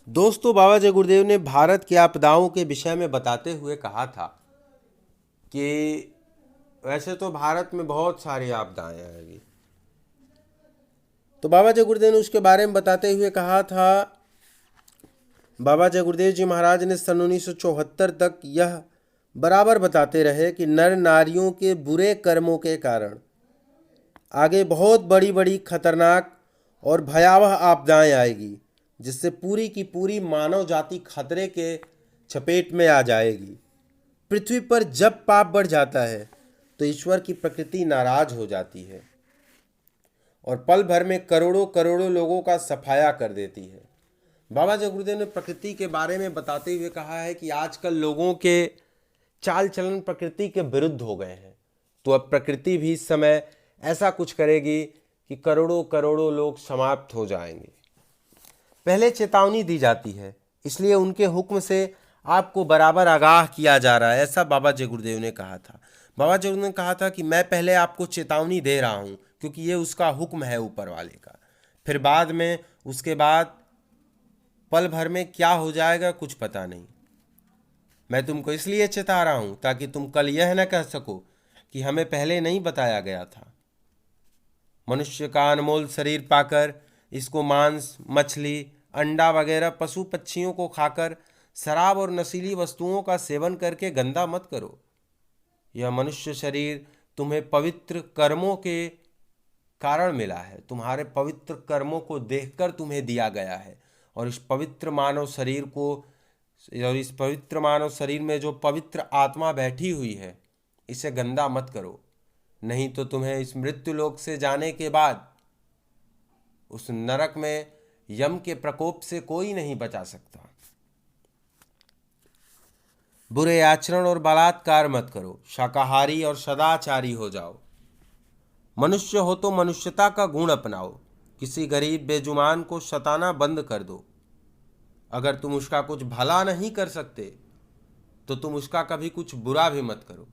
दोस्तों, बाबा जय गुरुदेव ने भारत की आपदाओं के विषय में बताते हुए कहा था कि वैसे तो भारत में बहुत सारी आपदाएं आएंगी। तो बाबा जय गुरुदेव ने उसके बारे में बताते हुए कहा था, बाबा जय गुरुदेव जी महाराज ने सन 1974 तक यह बराबर बताते रहे कि नर नारियों के बुरे कर्मों के कारण आगे बहुत बड़ी बड़ी खतरनाक और भयावह आपदाएं आएगी, जिससे पूरी की पूरी मानव जाति खतरे के चपेट में आ जाएगी। पृथ्वी पर जब पाप बढ़ जाता है तो ईश्वर की प्रकृति नाराज हो जाती है और पल भर में करोड़ों करोड़ों लोगों का सफाया कर देती है। बाबा जय गुरुदेव ने प्रकृति के बारे में बताते हुए कहा है कि आजकल लोगों के चाल चलन प्रकृति के विरुद्ध हो गए हैं, तो अब प्रकृति भी इस समय ऐसा कुछ करेगी कि करोड़ों करोड़ों लोग समाप्त हो जाएंगे। पहले चेतावनी दी जाती है, इसलिए उनके हुक्म से आपको बराबर आगाह किया जा रहा है, ऐसा बाबा जय गुरुदेव ने कहा था। बाबा जय गुरुदेव ने कहा था कि मैं पहले आपको चेतावनी दे रहा हूँ क्योंकि ये उसका हुक्म है ऊपर वाले का। फिर बाद में उसके बाद पल भर में क्या हो जाएगा कुछ पता नहीं। मैं तुमको इसलिए चेता रहा हूँ ताकि तुम कल यह न कह सको कि हमें पहले नहीं बताया गया था। मनुष्य का अनमोल शरीर पाकर इसको मांस, मछली, अंडा वगैरह पशु पक्षियों को खाकर शराब और नशीली वस्तुओं का सेवन करके गंदा मत करो। यह मनुष्य शरीर तुम्हें पवित्र कर्मों के कारण मिला है, तुम्हारे पवित्र कर्मों को देखकर तुम्हें दिया गया है। और इस पवित्र मानव शरीर में जो पवित्र आत्मा बैठी हुई है, इसे गंदा मत करो, नहीं तो तुम्हें इस मृत्यु लोक से जाने के बाद उस नरक में यम के प्रकोप से कोई नहीं बचा सकता। बुरे आचरण और बलात्कार मत करो, शाकाहारी और सदाचारी हो जाओ। मनुष्य हो तो मनुष्यता का गुण अपनाओ, किसी गरीब बेजुमान को सताना बंद कर दो। अगर तुम उसका कुछ भला नहीं कर सकते तो तुम उसका कभी कुछ बुरा भी मत करो,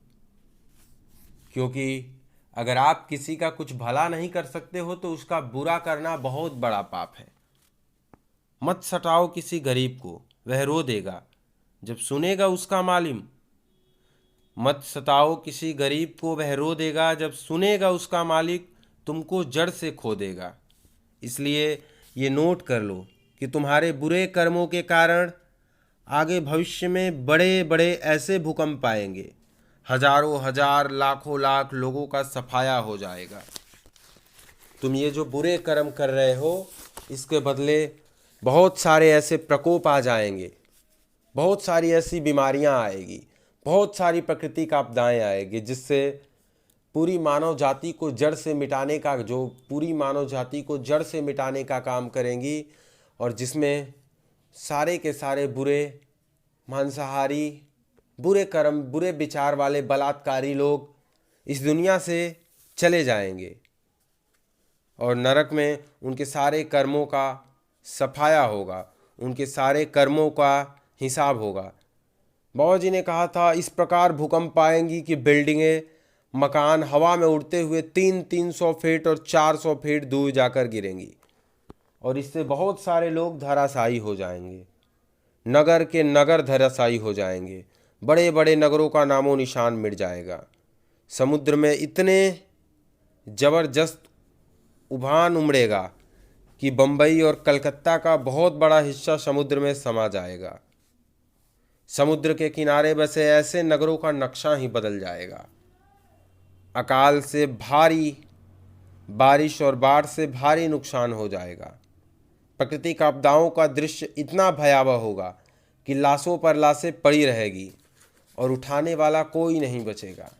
क्योंकि अगर आप किसी का कुछ भला नहीं कर सकते हो तो उसका बुरा करना बहुत बड़ा पाप है। मत सताओ किसी गरीब को, वह रो देगा जब सुनेगा उसका मालिम। मत सताओ किसी गरीब को, वह रो देगा जब सुनेगा उसका मालिक तुमको जड़ से खो देगा। इसलिए ये नोट कर लो कि तुम्हारे बुरे कर्मों के कारण आगे भविष्य में बड़े बड़े ऐसे भूकंप आएंगे, हजारों हजार लाखों लाख लोगों का सफाया हो जाएगा। तुम ये जो बुरे कर्म कर रहे हो, इसके बदले बहुत सारे ऐसे प्रकोप आ जाएंगे, बहुत सारी ऐसी बीमारियां आएगी, बहुत सारी प्राकृतिक आपदाएं आएगी, जिससे पूरी मानव जाति को जड़ से मिटाने का काम करेंगी, और जिसमें सारे के सारे बुरे मांसाहारी, बुरे कर्म, बुरे विचार वाले बलात्कारी लोग इस दुनिया से चले जाएंगे और नरक में उनके सारे कर्मों का सफाया होगा, उनके सारे कर्मों का हिसाब होगा। बाबा जी ने कहा था, इस प्रकार भूकंप आएंगी कि बिल्डिंगें, मकान हवा में उड़ते हुए 300 फीट और 400 फीट दूर जाकर गिरेंगी, और इससे बहुत सारे लोग धराशायी हो जाएंगे। नगर के नगर धराशायी हो जाएंगे, बड़े बड़े नगरों का नामो निशान मिट जाएगा। समुद्र में इतने जबरदस्त उफान उमड़ेगा कि बम्बई और कलकत्ता का बहुत बड़ा हिस्सा समुद्र में समा जाएगा। समुद्र के किनारे बसे ऐसे नगरों का नक्शा ही बदल जाएगा। अकाल से भारी बारिश और बाढ़ से भारी नुकसान हो जाएगा। प्राकृतिक आपदाओं का दृश्य इतना भयावह होगा कि लाशों पर लाशें पड़ी रहेगी और उठाने वाला कोई नहीं बचेगा।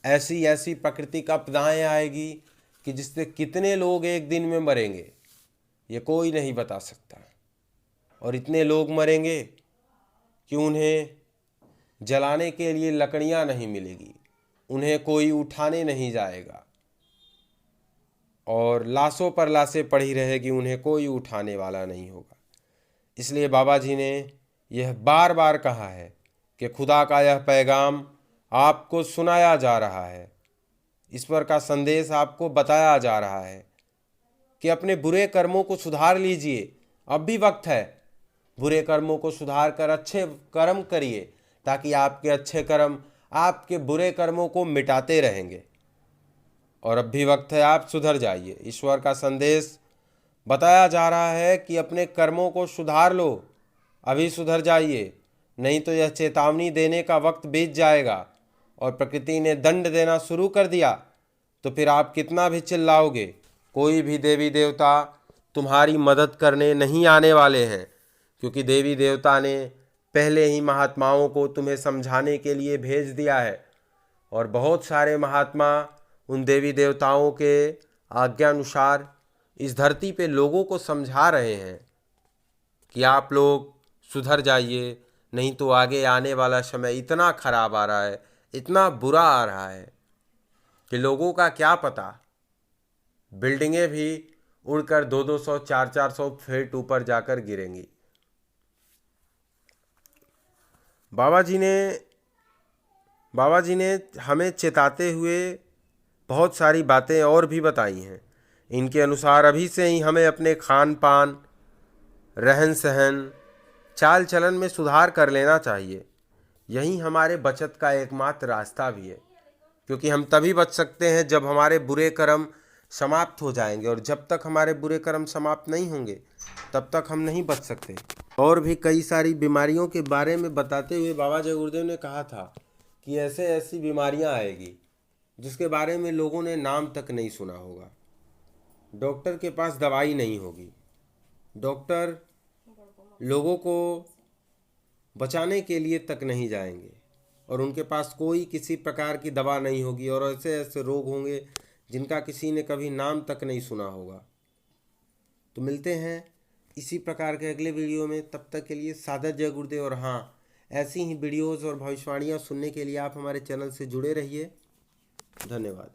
ऐसी ऐसी प्राकृतिक आपदाएं आएगी कि जिससे कितने लोग एक दिन में मरेंगे ये कोई नहीं बता सकता। और इतने लोग मरेंगे कि उन्हें जलाने के लिए लकड़ियां नहीं मिलेगी, उन्हें कोई उठाने नहीं जाएगा, और लाशों पर लाशें पड़ी रहेगी, उन्हें कोई उठाने वाला नहीं होगा। इसलिए बाबा जी ने यह बार बार कहा है कि खुदा का यह पैगाम आपको सुनाया जा रहा है, ईश्वर का संदेश आपको बताया जा रहा है कि अपने बुरे कर्मों को सुधार लीजिए, अब भी वक्त है, बुरे कर्मों को सुधार कर अच्छे कर्म करिए, ताकि आपके अच्छे कर्म आपके बुरे कर्मों को मिटाते रहेंगे। और अब भी वक्त है, आप सुधर जाइए। ईश्वर का संदेश बताया जा रहा है कि अपने कर्मों को सुधार लो, अभी सुधर जाइए, नहीं तो यह चेतावनी देने का वक्त बीत जाएगा और प्रकृति ने दंड देना शुरू कर दिया तो फिर आप कितना भी चिल्लाओगे, कोई भी देवी देवता तुम्हारी मदद करने नहीं आने वाले हैं, क्योंकि देवी देवता ने पहले ही महात्माओं को तुम्हें समझाने के लिए भेज दिया है। और बहुत सारे महात्मा उन देवी देवताओं के आज्ञानुसार इस धरती पे लोगों को समझा रहे हैं कि आप लोग सुधर जाइए, नहीं तो आगे आने वाला समय इतना खराब आ रहा है, इतना बुरा आ रहा है कि लोगों का क्या पता, बिल्डिंगें भी उड़कर 200-200 400-400 फीट ऊपर जाकर गिरेंगी। बाबा जी ने हमें चेताते हुए बहुत सारी बातें और भी बताई हैं। इनके अनुसार अभी से ही हमें अपने खान पान, रहन सहन, चाल चलन में सुधार कर लेना चाहिए। यही हमारे बचत का एकमात्र रास्ता भी है, क्योंकि हम तभी बच सकते हैं जब हमारे बुरे कर्म समाप्त हो जाएंगे, और जब तक हमारे बुरे कर्म समाप्त नहीं होंगे तब तक हम नहीं बच सकते। और भी कई सारी बीमारियों के बारे में बताते हुए बाबा जय गुरुदेव ने कहा था कि ऐसे ऐसी बीमारियां आएगी जिसके बारे में लोगों ने नाम तक नहीं सुना होगा। डॉक्टर के पास दवाई नहीं होगी, डॉक्टर लोगों को बचाने के लिए तक नहीं जाएंगे, और उनके पास कोई किसी प्रकार की दवा नहीं होगी, और ऐसे ऐसे रोग होंगे जिनका किसी ने कभी नाम तक नहीं सुना होगा। तो मिलते हैं इसी प्रकार के अगले वीडियो में, तब तक के लिए सादर जय गुरुदेव। और हाँ, ऐसी ही वीडियोज़ और भविष्यवाणियाँ सुनने के लिए आप हमारे चैनल से जुड़े रहिए। धन्यवाद।